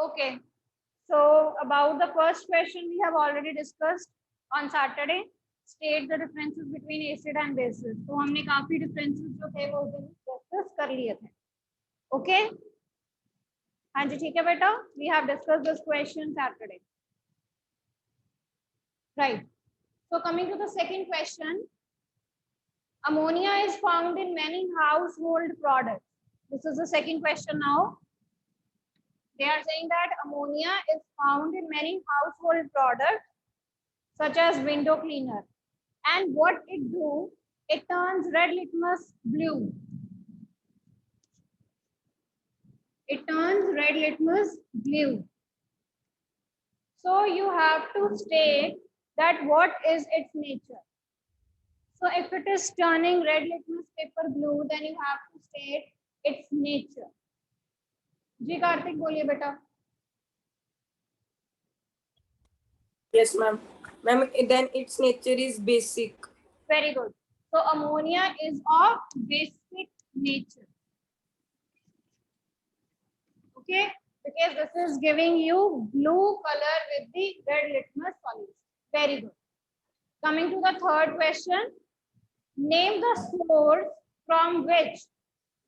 Okay. So about the first question we have already discussed on Saturday. State the differences between acid and bases. तो हमने काफी differences जो थे वो discuss कर लिए थे. Okay. हाँ जी ठीक है बेटा. We have discussed this question Saturday. Right. So coming to the second question. Ammonia is found in many household products. This is the second question now. They are saying that ammonia is found in many household products such as window cleaner. And what it do, it turns red litmus blue. It turns red litmus blue. So you have to state that what is its nature. So if it is turning red litmus paper blue, then you have to state its nature. जी कार्तिक बोलिए बेटा. Yes, ma'am. Ma'am, then its nature is basic. Very good. So ammonia is of basic nature. Okay, because this is giving you blue color with the red litmus solution. Very good. Coming to the third question. Name the source from which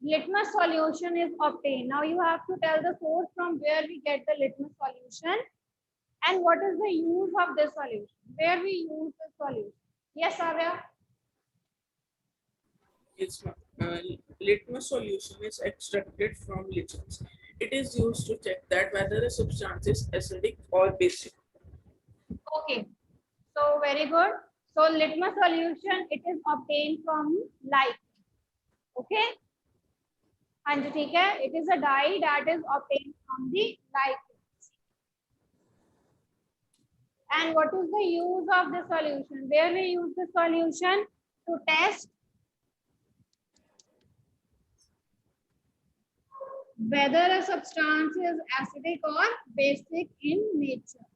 litmus solution is obtained. Now you have to tell the source from where we get the litmus solution and what is the use of this solution. Where we use the solution. Yes, Avya? Yes, litmus solution is extracted from lichens. It is used to check that whether a substance is acidic or basic. Okay, so very good. So litmus solution, it is obtained from light. Okay. And it is a dye that is obtained from the light. And what is the use of the solution? Where we use the solution to test whether a substance is acidic or basic in nature.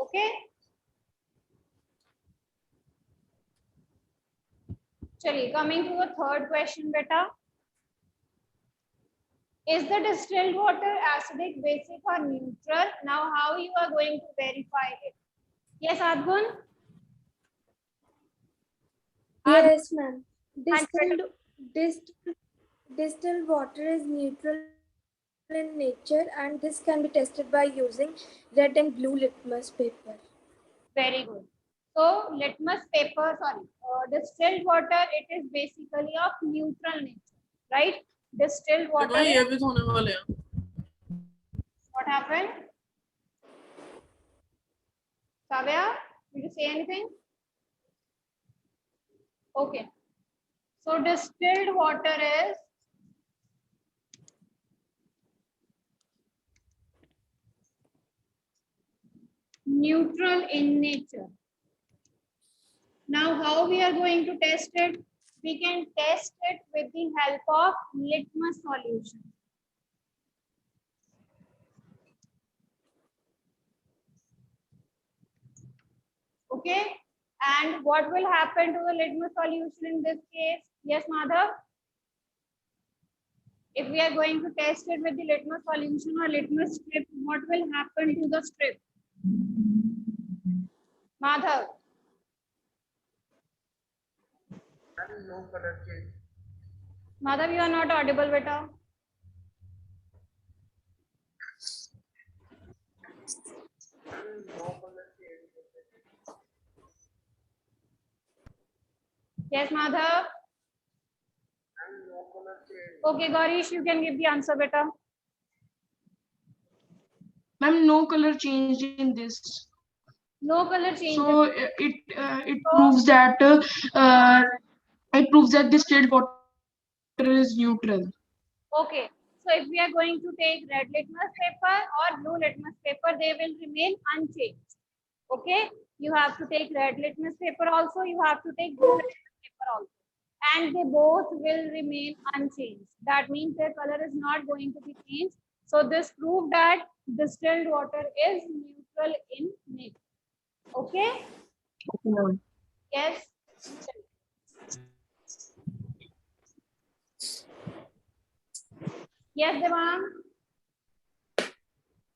Okay. Chaliye, coming to the third question, beta. Is the distilled water acidic, basic or neutral? Now how you are going to verify it? Yes, Adgun? Yes, ma'am. Distilled water is neutral in nature, and this can be tested by using red and blue litmus paper. Very good. So litmus paper, distilled water, it is basically of neutral nature, right? Distilled water. What happened? Savya, did you say anything? Okay. So distilled water is neutral in nature. Now how we are going to test it? We can test it with the help of litmus solution. Okay, and what will happen to the litmus solution in this case? Yes, Madhav? If we are going to test it with the litmus solution or litmus strip, what will happen to the strip? Madhav? No color change. Madhav, you are not audible, beta. No color change. Yes, Madhav? No color change. Okay, Gaurish, you can give the answer, beta. Ma'am, no color changed in this. No color change. So it proves that distilled water is neutral. Okay, so if we are going to take red litmus paper or blue litmus paper, they will remain unchanged. Okay, you have to take red litmus paper also, you have to take blue litmus paper also, and they both will remain unchanged. That means their color is not going to be changed. So this proved that distilled water is neutral. neutral in nature. Okay? Okay, ma'am. Yes. Yes, Devang.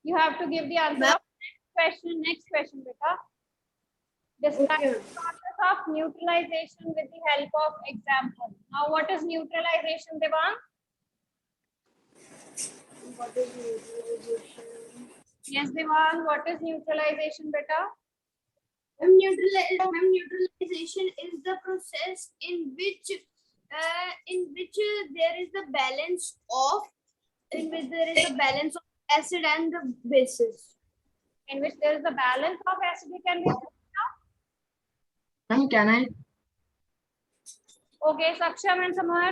You have to give the answer of next question. Next question, beta. Describe the process of neutralization with the help of example. Now, what is neutralization, Devang? What is neutralization? Yes, Devang. What is neutralization, beta? Neutralization is the process in which there is the balance of acid and the bases. In which there is a balance of acidic and basic. Ma'am, can I? Okay, Saksham and Samar.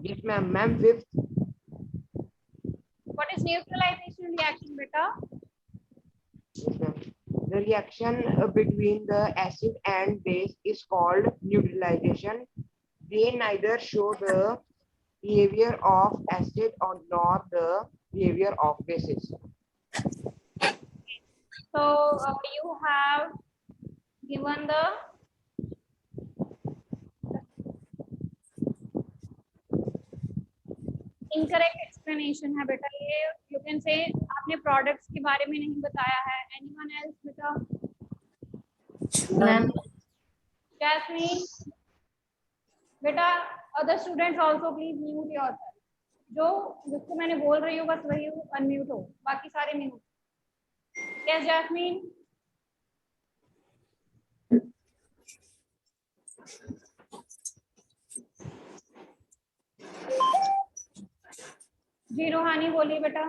Yes, ma'am. Ma'am, fifth. What is neutralization reaction, beta? Yes, ma'am. The reaction between the acid and base is called neutralization. They neither show the behavior of acid or nor the behavior of bases. So you have given the incorrect explanation है बेटा ये you can say आपने products के बारे में नहीं बताया है. Anyone else बेटा? Ma'am, Jasmine. बेटा other students also please mute yourself. जो जिसको मैंने बोल रही हूँ बस वही unmute हो, बाकी सारे mute. Yes, Jasmine. जी रोहानी बोलिए बेटा.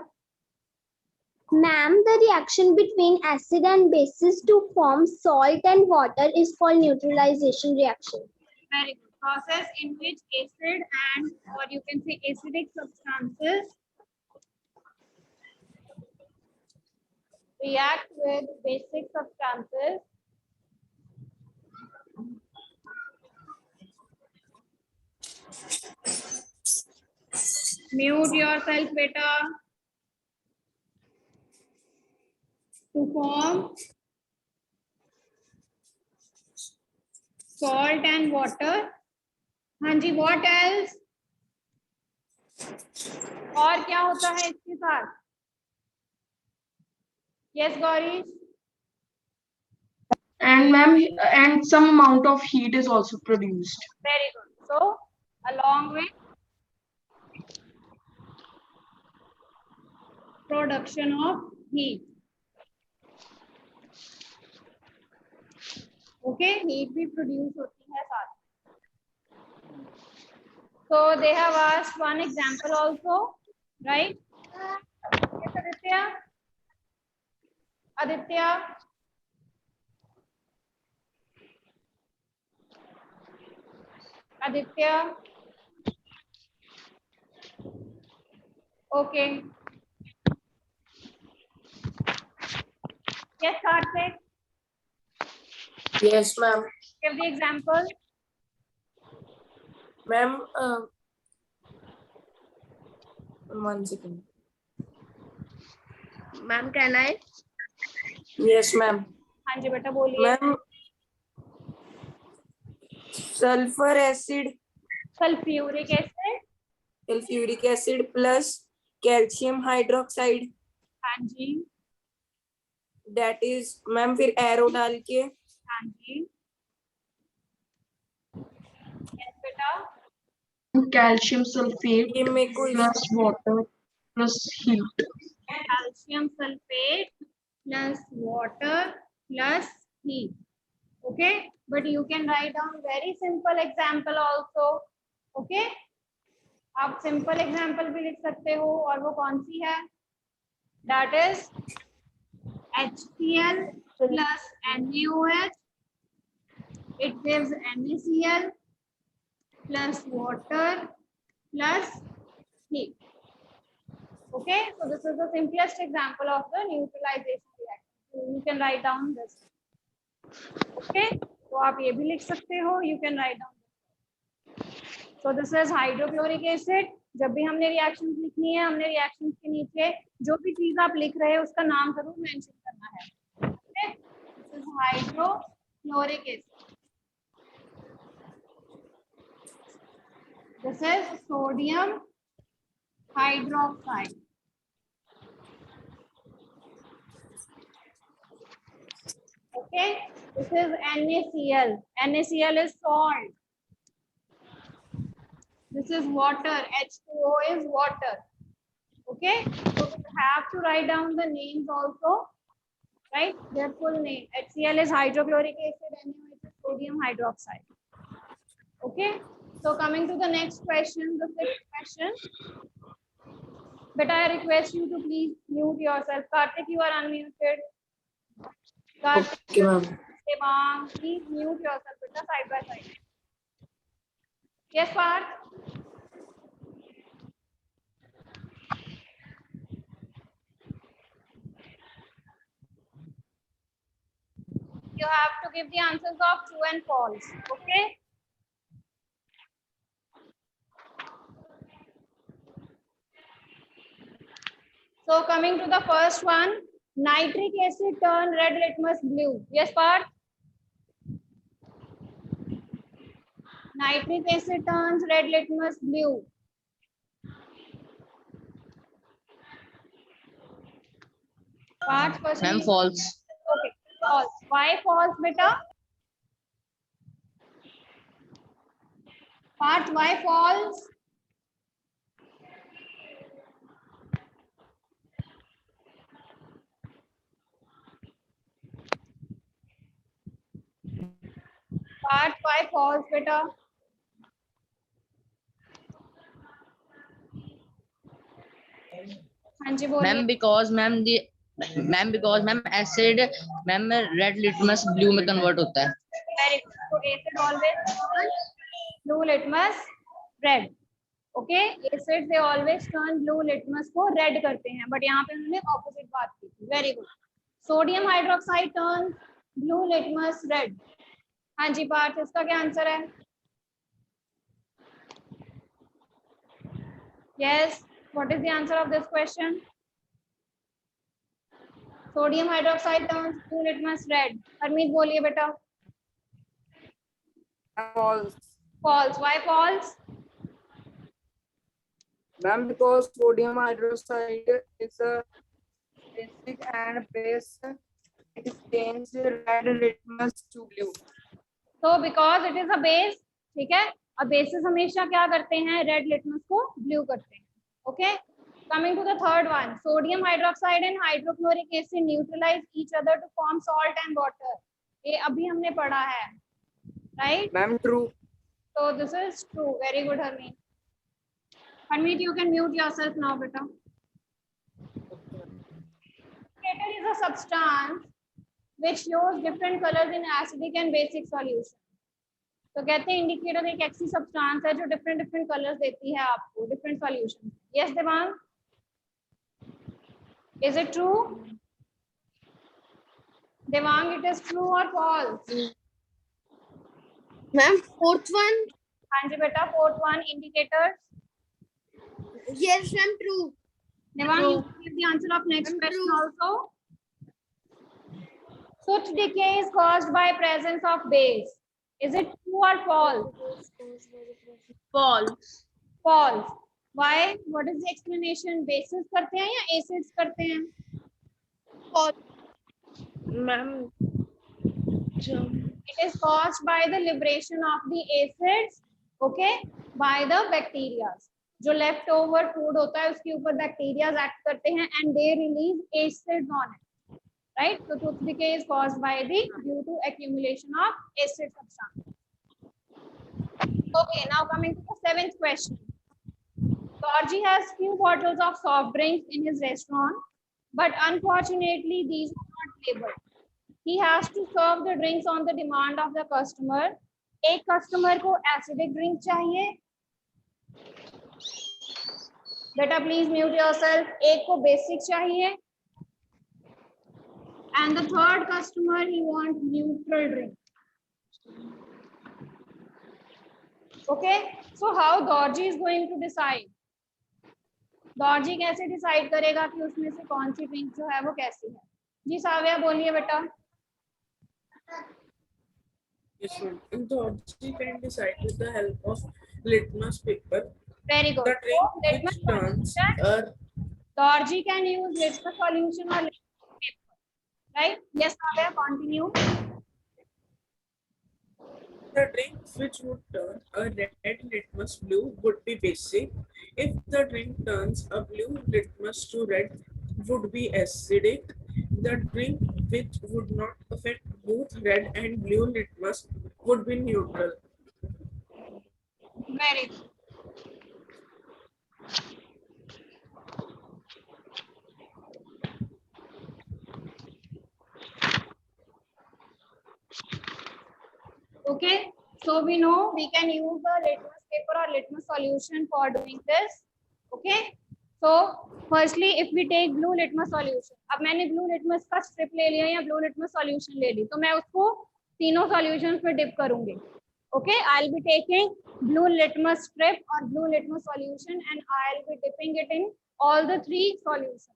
Ma'am, the reaction between acid and bases to form salt and water is called neutralization reaction. Very good. Process in which acid and or you can say acidic substances react with basic substances mute yourself beta to form salt and water. हाँ जी, what else? और क्या होता है इसके साथ? Yes, Gaurish. and ma'am, and some amount of heat is also produced. Very good. So, along with production of heat. Okay, heat भी produce होती है साथ. So they have asked one example also, right? Yes, Aditya. Aditya. Aditya. Okay. Yes, Karthik. Yes, ma'am. Give the example. Ma'am, 1 second. Ma'am, can I? Yes, ma'am. हाँ जी बेटा बोलिए. Ma'am, sulfur acid, Sulfuric acid. sulfuric acid plus calcium hydroxide. हाँ जी. That is, ma'am, फिर arrow डाल के हाँ जी. Yes बेटा. Calcium sulfate ये मेरे को plus water plus heat. Calcium sulfate plus water plus heat. Okay, but you can write down very simple example also. Okay, आप simple example भी लिख सकते हो और वो कौन सी है? That is HCl plus NaOH. It gives NaCl plus water plus heat. Okay, so this is the simplest example of the neutralization reaction. You can write down this. Okay, so आप ये भी लिख सकते हो. You can write down. So this is hydrochloric acid जब भी हमने reactions लिखनी है, हमने रिएक्शंस के नीचे जो भी चीज आप लिख रहे हैं उसका नाम जरूर मेंशन करना है। Okay, this is hydrochloric acid, this is sodium hydroxide, okay, this is NaCl, NaCl is salt, this is water, H2O is water, okay, so you have to write down the names also, right, their full name. HCl is hydrochloric acid, NaOH is sodium hydroxide, okay. So coming to the next question, the fifth question, but I request you to please mute yourself. Karthik, you are unmuted. Karthik, Okay, ma'am. Devang, please mute yourself with the side by side. Yes, Parth? You have to give the answers of true and false, okay? So coming to the first one, nitric acid turn red litmus blue. Yes, Parth? Nitric acid turns red litmus blue. Parth, first. Ma'am, false. Okay, false. Why false, beta? Parth, why false? Parth, why false, beta? हाँ जी बोलिए। Ma'am, because ma'am acid ma'am red litmus blue में convert होता है. Very good. So acid always turns blue litmus red. Okay, acids they always turn blue litmus को red करते हैं, but यहाँ पे हमने opposite बात की थी. Very good. Sodium hydroxide turns blue litmus red. हाँ जी पार्थ, इसका क्या आंसर है? Yes. What is the answer of this question? Sodium hydroxide turns blue litmus red. Harmeet बोलिए बेटा. False. False. Why false? Ma'am, because sodium hydroxide is a basic and base, it changes red litmus to blue. So because it is a base, ठीक है? अब bases हमेशा क्या करते हैं? Red litmus को blue करते हैं. Okay? Coming to the third one, sodium hydroxide and hydrochloric acid neutralize each other to form salt and water. ये अभी हमने पढ़ा है, right? Ma'am, true. So this is true. Very good, Harmeet. Harmeet, you can mute yourself now, beta. Indicator is a substance which shows different colors in acidic and basic solution. तो कहते हैं indicator एक ऐसी substance है जो different colours देती है आपको different solution. Yes Devang, is it true? Devang, it is true और फॉल्स? Ma'am fourth one. हाँ जी बेटा, fourth one indicators. Yes ma'am true. Devang, you give the answer of next question also. Soot decay is caused by presence of base. Is it true or false? False. False. Why? What is the explanation? Bases करते हैं या acids करते हैं? Ma'am. It is caused by the liberation of the acids, okay, by the bacteria. जो left over food होता है उसके ऊपर bacteria act करते हैं and they release acids on it. Right? So tooth decay is caused by due to accumulation of acid substance. Okay, now coming to the seventh question. Dorji has few bottles of soft drinks in his restaurant, but unfortunately these are not labeled. He has to serve the drinks on the demand of the customer. एक customer को acidic drink चाहिए. बेटा please mute yourself. एक को basic चाहिए. And the third customer, he wants neutral drink. Okay, so how Dorji is going to decide? Dorji कैसे decide करेगा कि उसमें से कौन सी ड्रिंक जो है वो कैसी है? जी साव्या बोलिए बेटा। Yes, ma'am. And the object can decide with the help of litmus paper. Very The good. drink which turns a दौरजी कैन यूज लिटमस सॉल्यूशन और paper, right? Yes Savya, continue. the drink which would turn a red litmus blue would be basic. If the drink turns a blue litmus to red, would be acidic. The drink which would not affect both red and blue litmus would be neutral. Very good. Okay, so we know we can use the litmus paper or litmus solution for doing this. Okay, so firstly if we take blue litmus solution, अब मैंने blue litmus का strip ले लिया या blue litmus solution ले ली, तो मैं उसको तीनों solutions में dip करूंगी. Okay, I'll be taking blue litmus strip or blue litmus solution and I'll be dipping it in all the three solutions.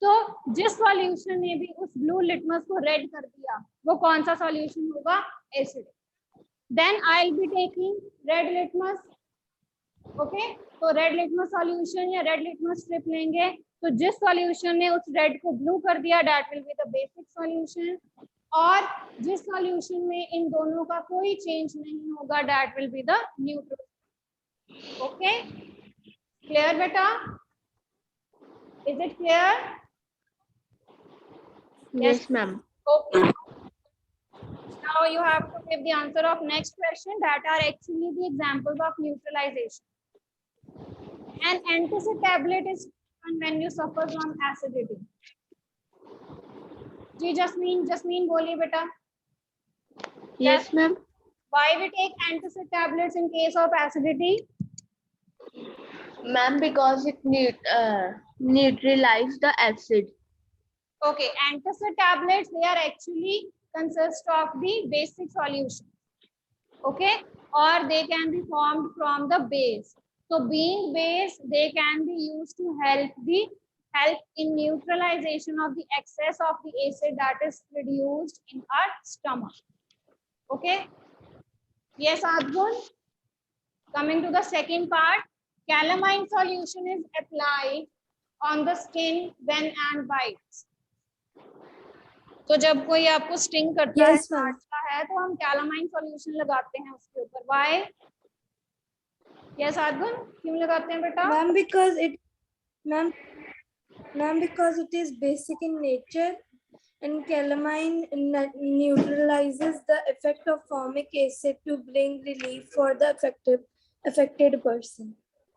तो जिस सॉल्यूशन ने भी उस ब्लू लिटमस को रेड कर दिया वो कौन सा सॉल्यूशन होगा? Acidic. Then I will be taking red litmus. Okay, तो रेड लिटमस सॉल्यूशन या रेड लिटमस स्ट्रिप लेंगे, तो जिस सॉल्यूशन ने उस रेड को ब्लू कर दिया that will be the basic solution, और जिस सॉल्यूशन में इन दोनों का कोई चेंज नहीं होगा that will be the neutral. Okay, clear बेटा? Is it clear? Yes, ma'am. Okay. Now you have to give the answer of next question that are actually the examples of neutralization. An antacid tablet is taken when you suffer from acidity. जी Jasmine बोलिए बेटा. Yes, ma'am. Why we take antacid tablets in case of acidity? Ma'am, because it neutralizes the acid. Okay, antacid tablets, they are actually consist of the basic solution. Okay, or they can be formed from the base. So being base, they can be used to help in neutralization of the excess of the acid that is produced in our stomach. Okay. Yes, Adgun. Coming to the second part, calamine solution is applied on the skin when ant bites. तो जब कोई आपको sting करता है, काटता है, तो हम कैलामाइन सॉल्यूशन लगाते हैं उसके ऊपर. व्हाई? यस आदगुन, क्यों लगाते हैं बेटा? Ma'am, because it is basic in nature and calamine neutralizes the effect of formic acid to bring relief for the affected person.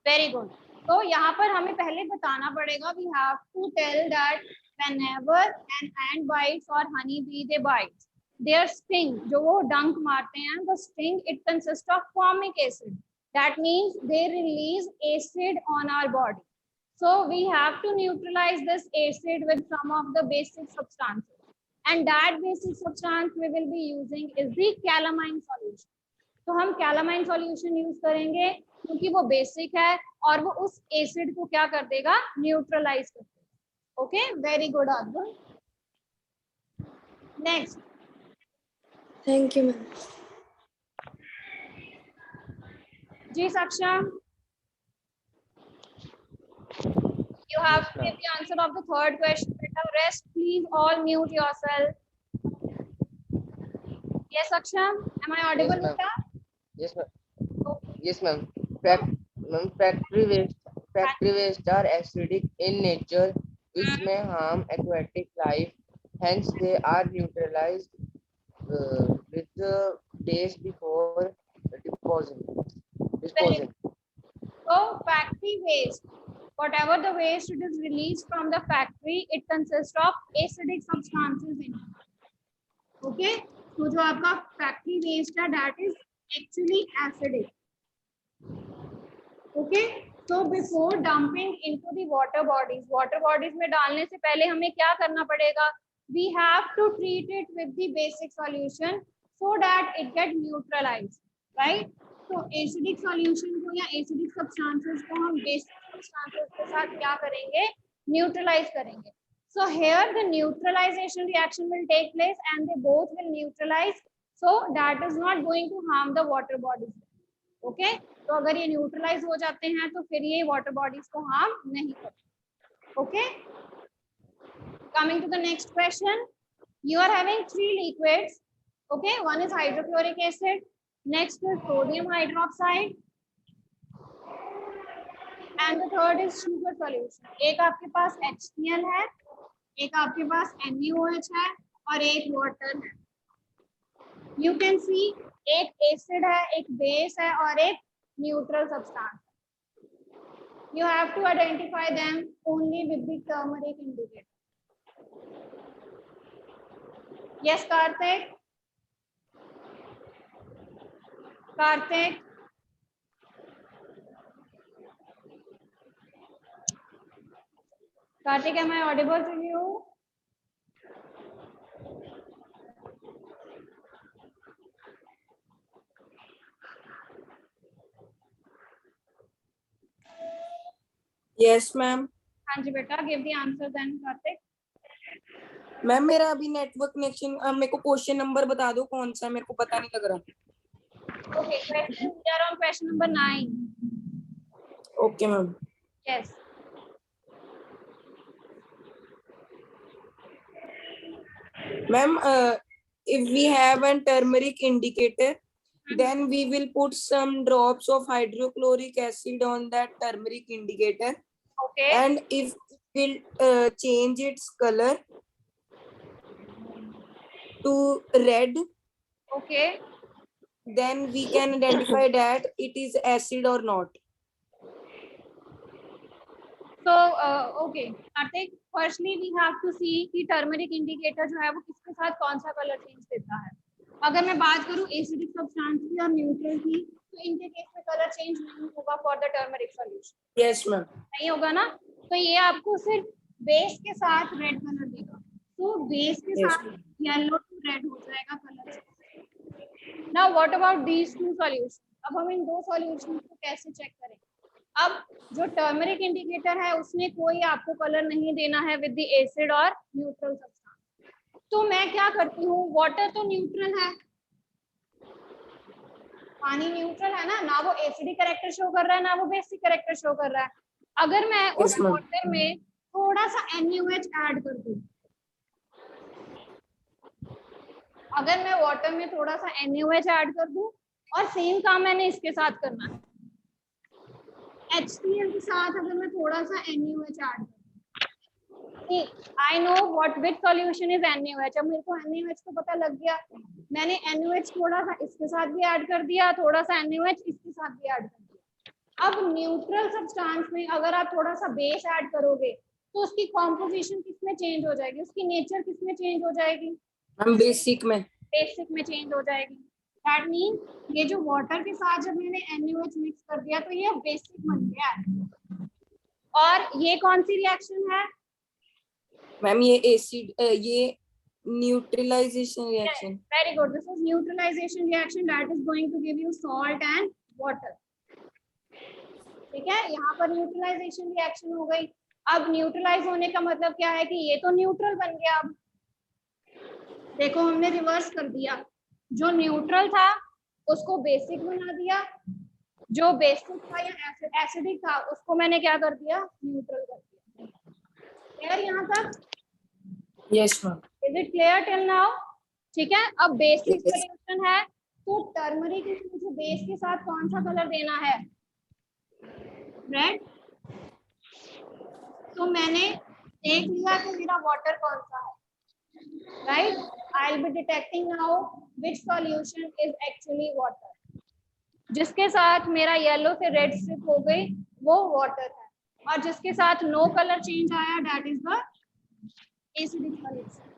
Very good. तो यहाँ पर हमें पहले बताना पड़ेगा, we have to tell that whenever an ant bites or honey bee they bite, their sting, जो वो डंक मारते हैं, the sting it consists of formic acid. That means they release acid on our body. So we have to neutralize this acid with some of the basic substances, and that basic substance we will be using is the calamine solution. तो हम calamine solution use करेंगे क्योंकि वो basic है और वो उस acid को क्या कर देगा? Neutralize कर देगा. Okay, very good, Adgun. Next. Thank you, ma'am. Ji Saksham. You have to give the answer of the third question. Rest, please all mute yourself. Yes, Saksham. Am I audible, Yes, beta? Yes, ma'am. Okay. Yes, ma'am. Factory waste are acidic in nature, which may harm aquatic life. Hence, they are neutralized with the days before disposal. So, factory waste, whatever the waste it is released from the factory, it consists of acidic substances in it. Okay, so जो आपका factory waste है, that is actually acidic. Okay, so before dumping into the water bodies में डालने से पहले हमें क्या करना पड़ेगा? We have to treat it with the basic solution so that it get neutralized, right? तो एसिडिक सॉल्यूशन को या एसिडिक सब्सटेंसेस को हम बेसिक सब्सटेंसेस के साथ क्या करेंगे, न्यूट्रलाइज करेंगे. So here the neutralization reaction will take place and they both will neutralize, so that is not going to harm the water bodies. Okay, तो अगर ये न्यूट्रलाइज हो जाते हैं तो फिर ये वाटर बॉडीज को हार्म नहीं करते. Okay, coming to the next question, you are having 3 liquids. Okay, one is hydrochloric acid, next is sodium hydroxide, and the third is sugar solution. एक आपके पास HCl है, एक आपके पास NaOH है और एक वाटर है. यू कैन सी एक एसिड है, एक बेस है और एक neutral substance. You have to identify them only with the turmeric indicator. Yes Karthik. Karthik, Karthik, am I audible to you? Yes, ma'am. हाँ जी बेटा, give the answer then, Karthik. Ma'am मेरा अभी नेटवर्क कनेक्शन, मेरे को क्वेश्चन नंबर बता दो कौन सा, मेरे को पता नहीं लग रहा. Okay, question, we are on question number 9. Okay, ma'am. Yes. Ma'am, if we have a turmeric indicator, then we will put some drops of hydrochloric acid on that turmeric indicator. Okay. And if it will change its color to red, Okay. then we can identify that it is acid or not. So, okay, Karthik, firstly we have to see कि turmeric indicator जो है वो किसके साथ कौन सा colour change देता है. अगर मैं बात करूँ एसिडिक सब्सटेंस की और न्यूट्रल की, तो इनके केस में कलर चेंज नहीं होगा for the turmeric solution. Yes, ma'am. नहीं होगा ना. तो ये आपको सिर्फ बेस के साथ रेड कलर देगा. तो बेस के Yes, साथ येलो टू रेड हो जाएगा colour. Now what about these two solution. अब हम इन दो सॉल्यूशन को कैसे चेक करें. अब जो टर्मरिक इंडिकेटर है उसमें कोई आपको कलर नहीं देना है विद द एसिड और न्यूट्रल सब्सटेंस. तो मैं क्या करती हूँ, वाटर तो न्यूट्रल है, पानी न्यूट्रल है ना वो एसिडिक कैरेक्टर शो कर रहा है ना वो बेसिक कैरेक्टर शो कर रहा है. अगर मैं उस Yes, ma'am. वाटर में थोड़ा सा NaOH ऐड कर दूं, अगर मैं वाटर में थोड़ा सा NaOH ऐड कर दूं और सेम काम मैंने इसके साथ करना है, HCl के साथ अगर मैं थोड़ा सा NaOH ऐड करूं, I know what which solution is NaOH. अब मेरे को NaOH को पता लग गया, मैंने NaOH थोड़ा सा इसके साथ भी ऐड कर दिया, थोड़ा सा NaOH इसके साथ भी ऐड कर दिया. अब न्यूट्रल सब्सटेंस में अगर आप थोड़ा सा बेस ऐड करोगे तो उसकी कॉम्पोजिशन किसमें चेंज हो जाएगी, उसकी नेचर किसमें चेंज हो जाएगी, हम बेसिक में. बेसिक में चेंज हो जाएगी. दैट मीन ये जो वाटर के साथ जब मैंने NaOH मिक्स कर दिया तो ये बेसिक बन गया है. और ये कौन सी रिएक्शन है मैम? ये एसिड, ये neutralisation reaction. Very good. This is neutralisation reaction that is going to give you salt and water. ठीक है, यहाँ पर न्यूट्रलाइजेशन रिएक्शन हो गई. अब न्यूट्रलाइज होने का मतलब क्या है कि ये तो न्यूट्रल बन गया. अब देखो हमने रिवर्स कर दिया, जो न्यूट्रल था उसको बेसिक बना दिया, जो बेसिक था या एसिडिक था उसको मैंने क्या कर दिया, न्यूट्रल कर दिया. क्लियर यहाँ तक? Yes ma'am. Is it clear till now? ठीक है. अब बेसिक Yes. सॉल्यूशन है तो टर्मरिक के मुझे बेस के साथ कौन सा कलर देना है, रेड. तो मैंने देख लिया कि मेरा वाटर कौन सा है, right. I will B detecting now which solution is actually water. जिसके साथ मेरा येलो से रेड स्ट्रिप हो गई वो वाटर है, और जिसके साथ नो कलर चेंज आया that is the acidic solution.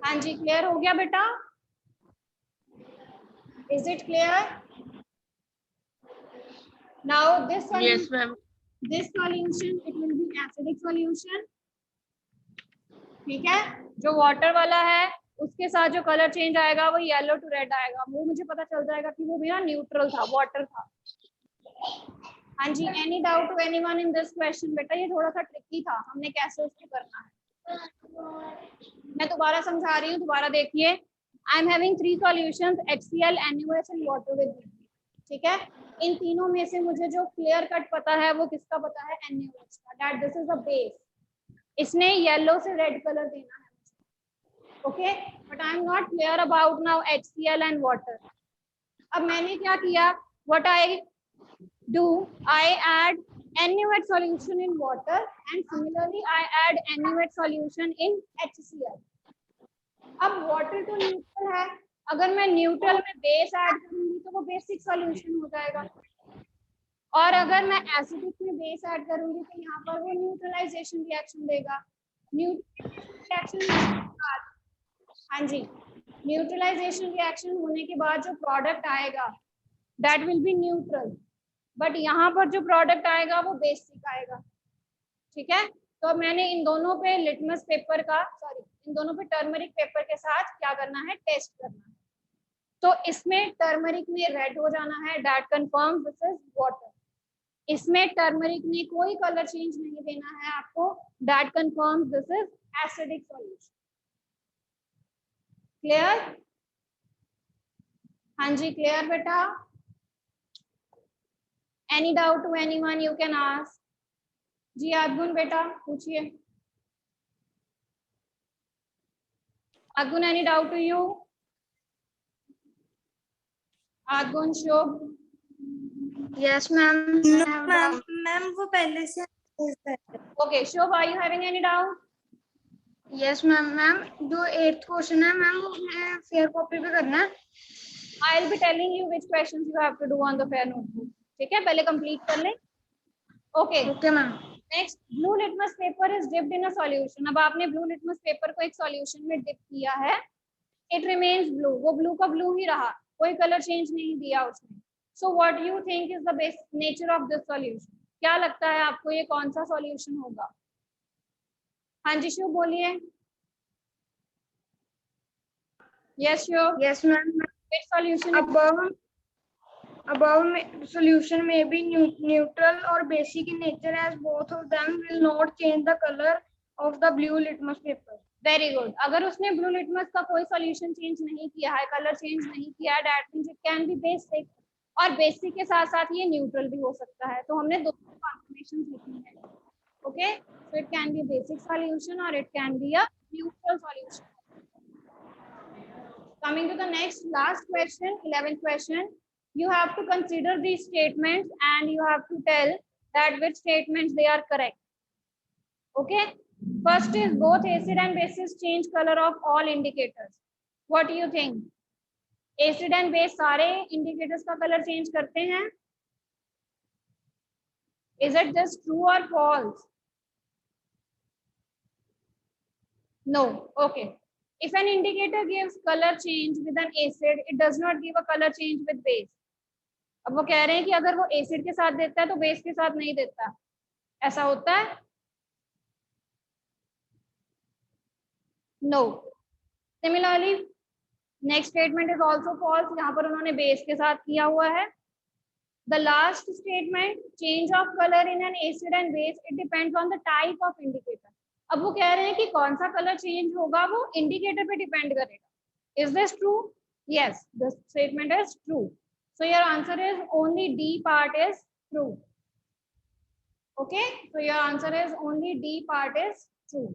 हाँ जी, क्लियर हो गया बेटा? Is it clear? Now this Yes, ma'am. this solution it will be acidic solution. ठीक है, जो वाटर वाला है उसके साथ जो कलर चेंज आएगा वो येलो टू रेड आएगा, वो मुझे पता चल जाएगा कि वो भी ना न्यूट्रल था, वाटर था। हाँ जी, any doubt to anyone in this question? बेटा ये थोड़ा सा ट्रिकी था, हमने कैसे उसको करना है। मैं दोबारा समझा रही हूँ, दोबारा देखिए। I am having 3 solutions, HCl, NaOH and water with BB। ठीक है, इन तीनों में से मुझे जो क्लियर कट पता है वो किसका पता है? NaOH का, that this is a base. इसने येलो से रेड कलर देना है। Okay, but I am not clear about now HCl and water. अब मैंने क्या किया, what I do, I add NaOH solution in water and similarly I add NaOH solution in HCl. अब water तो neutral है, अगर मैं न्यूट्रल में बेस ऐड करूंगी तो वो बेसिक सॉल्यूशन हो जाएगा, और अगर मैं एसिडिक में बेस ऐड करूंगी तो यहाँ पर वो न्यूट्रलाइजेशन रिएक्शन देगा। न्यूट्रलाइजेशन हाँ जी, न्यूट्रलाइजेशन रिएक्शन होने के बाद जो प्रोडक्ट आएगा that will B neutral, but यहाँ पर जो प्रोडक्ट आएगा वो बेसिक आएगा। ठीक है, तो मैंने इन दोनों पे लिटमस पेपर का इन दोनों पे टर्मरिक पेपर के साथ क्या करना है, टेस्ट करना है। तो इसमें टर्मरिक में रेड हो जाना है, that confirms this is water. इसमें टर्मरिक ने कोई कलर चेंज नहीं देना है आपको, that confirms this is acidic solution. Clear? हाँ जी, क्लियर बेटा? Any doubt to anyone you can ask? जी अदगुन बेटा पूछिए। अदगुन, any doubt to you? अदगुन, Shubh? Yes, ma'am. Ma'am, वो पहले से Okay, Shubh, are you having any doubt? Yes, ma'am. Ma'am, जो 8th question है ma'am वो हमें फेयर कॉपी पे करना है। I'll be telling you which questions you have to do on the fair notebook. ठीक है, पहले कंप्लीट कर लें। Okay okay ma'am. Next, blue litmus paper is dipped in a solution. अब आपने ब्लू लिटमस पेपर को एक सॉल्यूशन में डिप किया है, इट रिमेन्स ब्लू, वो ब्लू का ब्लू ही रहा, कोई कलर चेंज नहीं दिया उसने। So what you think is the basic nature of this solution? क्या लगता है आपको ये कौन सा सॉल्यूशन होगा? हाँ जी शिव बोलिए। Yes Shiv. Yes, ma'am. which solution? Above solution may be neutral or basic in nature, as both of them will not change the color of the blue litmus paper. Very good, अगर उसने blue litmus का कोई solution change नहीं किया है, colour change नहीं किया है, that means it can be basic, और बेसिक के साथ साथ ये न्यूट्रल भी हो सकता है, तो हमने दोनों कॉन्फर्मेशंस लिखी है। Okay, so it can be basic solution और it can be a neutral solution. Coming to the next last question, 11th question, you have to consider these statements and you have to tell that which statements they are correct. Okay, first is both acid and bases change color of all indicators. What do you think? Acid and base सारे indicators का color change करते हैं? Is it just true or false? No. Okay. If an indicator gives color change with an acid, it does not give a color change with base. अब वो कह रहे हैं कि अगर वो एसिड के साथ देता है तो बेस के साथ नहीं देता, ऐसा होता है? No. Similarly next statement is also false, यहाँ पर उन्होंने बेस के साथ किया हुआ है। The last statement, change of colour in an acid and base, it depends on the type of indicator. अब वो कह रहे हैं कि कौन सा कलर चेंज होगा वो इंडिकेटर पे डिपेंड करेगा। Is this true? Yes, this statement is true. So your answer is only D part is true. Okay, so your answer is only D part is true.